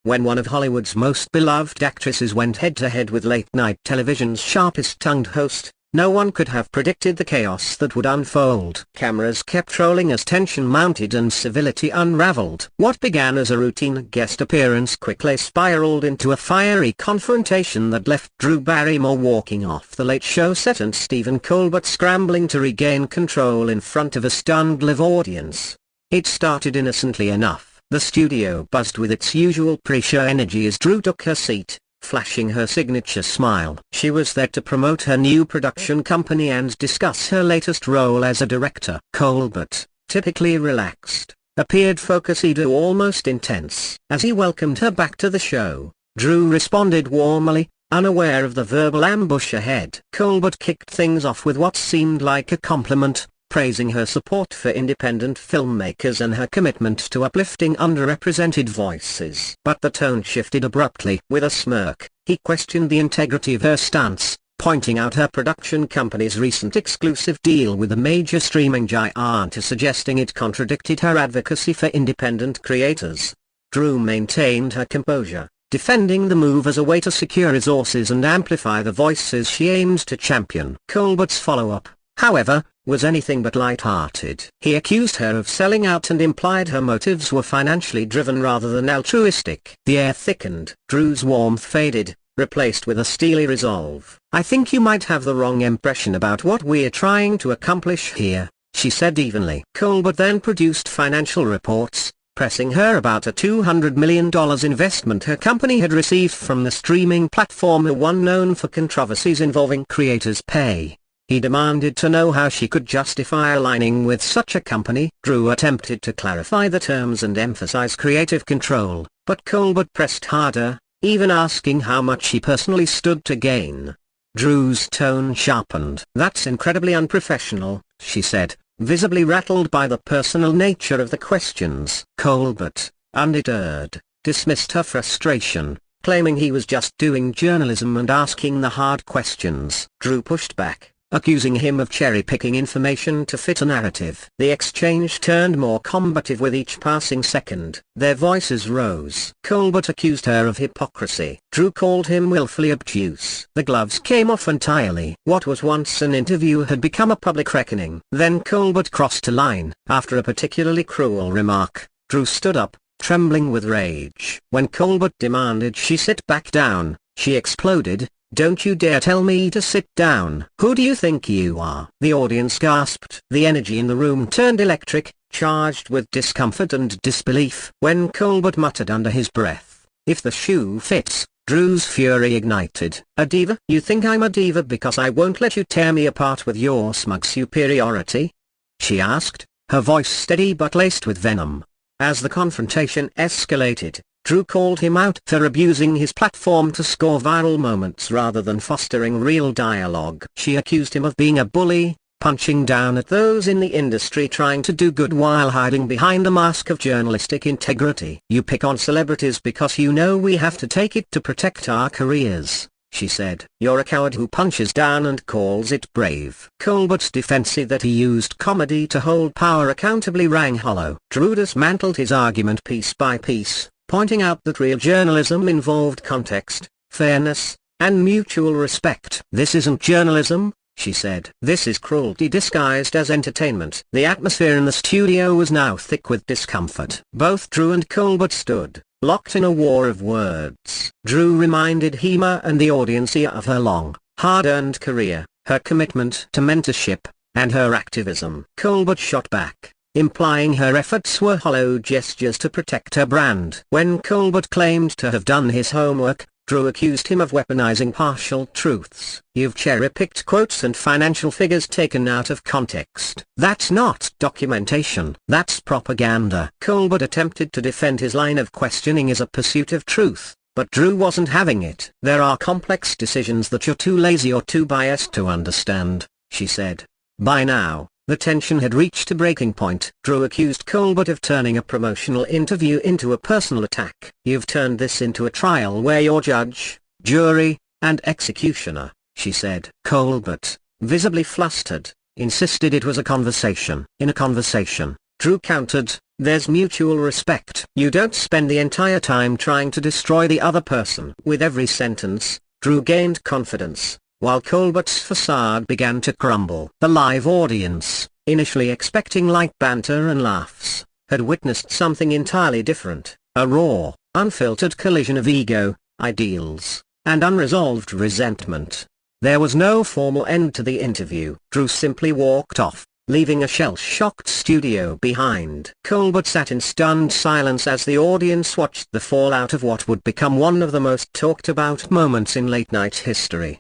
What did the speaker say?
When one of Hollywood's most beloved actresses went head-to-head with late-night television's sharpest-tongued host, no one could have predicted the chaos that would unfold. Cameras kept rolling as tension mounted and civility unraveled. What began as a routine guest appearance quickly spiraled into a fiery confrontation that left Drew Barrymore walking off the Late Show set and Stephen Colbert scrambling to regain control in front of a stunned live audience. It started innocently enough. The studio buzzed with its usual pre-show energy as Drew took her seat, flashing her signature smile. She was there to promote her new production company and discuss her latest role as a director. Colbert, typically relaxed, appeared focused to almost intense. As he welcomed her back to the show, Drew responded warmly, unaware of the verbal ambush ahead. Colbert kicked things off with what seemed like a compliment, praising her support for independent filmmakers and her commitment to uplifting underrepresented voices. But the tone shifted abruptly. With a smirk, he questioned the integrity of her stance, pointing out her production company's recent exclusive deal with a major streaming giant, suggesting it contradicted her advocacy for independent creators. Drew maintained her composure, defending the move as a way to secure resources and amplify the voices she aimed to champion. Colbert's follow-up, however, was anything but light-hearted. He accused her of selling out and implied her motives were financially driven rather than altruistic. The air thickened. Drew's warmth faded, replaced with a steely resolve. "I think you might have the wrong impression about what we're trying to accomplish here," she said evenly. Colbert then produced financial reports, pressing her about a $200 million investment her company had received from the streaming platform, one known for controversies involving creators' pay. He demanded to know how she could justify aligning with such a company. Drew attempted to clarify the terms and emphasize creative control, but Colbert pressed harder, even asking how much she personally stood to gain. Drew's tone sharpened. "That's incredibly unprofessional," she said, visibly rattled by the personal nature of the questions. Colbert, undeterred, dismissed her frustration, claiming he was just doing journalism and asking the hard questions. Drew pushed back, accusing him of cherry-picking information to fit a narrative. The exchange turned more combative with each passing second. Their voices rose. Colbert accused her of hypocrisy. Drew called him willfully obtuse. The gloves came off entirely. What was once an interview had become a public reckoning. Then Colbert crossed a line. After a particularly cruel remark, Drew stood up, trembling with rage. When Colbert demanded she sit back down, she exploded, "Don't you dare tell me to sit down. Who do you think you are?" The audience gasped. The energy in the room turned electric, charged with discomfort and disbelief. When Colbert muttered under his breath, "If the shoe fits," Drew's fury ignited. "A diva? You think I'm a diva because I won't let you tear me apart with your smug superiority?" she asked, her voice steady but laced with venom. As the confrontation escalated, Drew called him out for abusing his platform to score viral moments rather than fostering real dialogue. She accused him of being a bully, punching down at those in the industry trying to do good while hiding behind a mask of journalistic integrity. "You pick on celebrities because you know we have to take it to protect our careers," she said. "You're a coward who punches down and calls it brave." Colbert's defense that he used comedy to hold power accountably rang hollow. Drew dismantled his argument piece by piece, pointing out that real journalism involved context, fairness, and mutual respect. "This isn't journalism," she said. "This is cruelty disguised as entertainment." The atmosphere in the studio was now thick with discomfort. Both Drew and Colbert stood, locked in a war of words. Drew reminded Hema and the audience of her long, hard-earned career, her commitment to mentorship, and her activism. Colbert shot back, implying her efforts were hollow gestures to protect her brand. When Colbert claimed to have done his homework, Drew accused him of weaponizing partial truths. "You've cherry-picked quotes and financial figures taken out of context. That's not documentation. That's propaganda." Colbert attempted to defend his line of questioning as a pursuit of truth, but Drew wasn't having it. "There are complex decisions that you're too lazy or too biased to understand," she said. By now, the tension had reached a breaking point. Drew accused Colbert of turning a promotional interview into a personal attack. "You've turned this into a trial where you're judge, jury, and executioner," she said. Colbert, visibly flustered, insisted it was a conversation. "In a conversation," Drew countered, There's mutual respect. You don't spend the entire time trying to destroy the other person. With every sentence, Drew gained confidence, while Colbert's facade began to crumble. The live audience, initially expecting light banter and laughs, had witnessed something entirely different, a raw, unfiltered collision of ego, ideals, and unresolved resentment. There was no formal end to the interview. Drew simply walked off, leaving a shell-shocked studio behind. Colbert sat in stunned silence as the audience watched the fallout of what would become one of the most talked-about moments in late-night history.